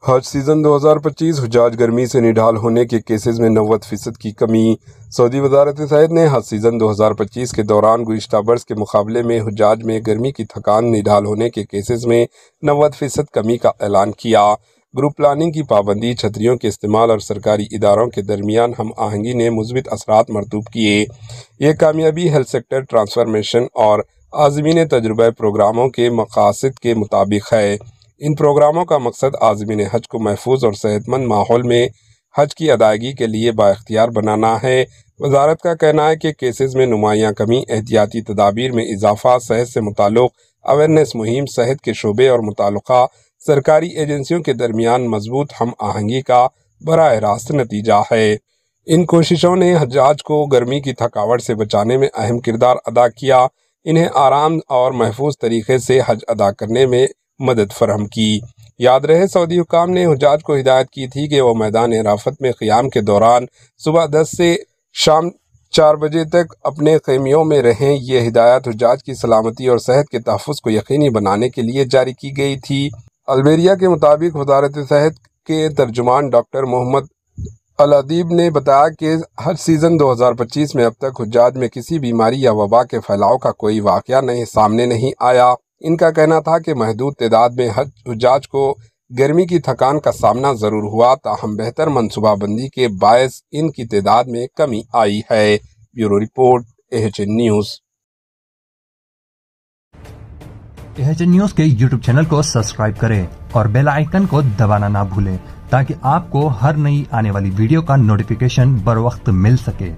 حج season 2025 حجاج گرمی سے Nadal ہونے کے کیسز میں 90% کی کمی۔ سعودی وزارت صحت نے حج سیزن 2025 کے دوران گزشتہ برس کے مقابلے میں حجاج میں گرمی کی تھکان نڈال ہونے کے کیسز میں 90% کمی کا اعلان کیا۔ گروپ پلاننگ کی پابندی، چھتریوں کے استعمال اور سرکاری اداروں کے درمیان ہم آہنگی نے مثبت اثرات مرتب کیے۔ یہ کامیابی ہیلتھ سیکٹر ٹرانسفارمیشن اور عازمین تجربہ پروگراموں کے مقاصد کے مطابق ہے۔ ان پروگراموں کا مقصد عازمین حج کو محفوظ اور صحت مند ماحول میں حج کی ادائیگی کے لیے بااختیار بنانا ہے۔ وزارت کا کہنا ہے کہ کیسز میں نمایاں کمی، احتیاطی تدابیر میں اضافہ، صحت سے متعلق اویئرنیس مہم، صحت کے شعبے اور متعلقہ سرکاری ایجنسیوں کے درمیان مضبوط ہم آہنگی کا براہ راست نتیجہ ہے۔ ان کوششوں نے حجاج کو گرمی کی تھکاوٹ سے بچانے میں اہم کردار ادا کیا، انہیں آرام اور محفوظ طریقے سے حج ادا کرنے میں مدد فراہم کی۔ یاد رہے، سعودی حکام نے حجاج کو ہدایت کی تھی کہ وہ میدان عرفات میں قیام کے دوران صبح 10 سے شام 4 بجے تک اپنے خیموں میں رہیں۔ یہ ہدایت حجاج کی سلامتی اور صحت کے تحفظ کو یقینی بنانے کے لیے جاری کی گئی تھی۔ البیریا کے مطابق وزارت صحت کے ترجمان ڈاکٹر محمد الادیب نے بتایا کہ حج سیزن 2025 میں اب تک حجاج میں کسی بیماری یا وبا کے پھیلاؤ کا کوئی واقعہ سامنے نہیں آیا۔ ان کا کہنا تھا کہ محدود تعداد میں حجاج کو گرمی کی تھکان کا سامنا ضرور ہوا، تاہم بہتر منصوبہ بندی کے باعث ان کی تعداد میں کمی آئی ہے۔ Bureau report, AHN news. AHN news کے YouTube چینل کو سبسکرائب کریں اور بیل آئیکن کو دبانا نہ بھولیں تاکہ آپ کو ہر نئی آنے والی ویڈیو کا نوٹیفیکیشن بر وقت مل سکے۔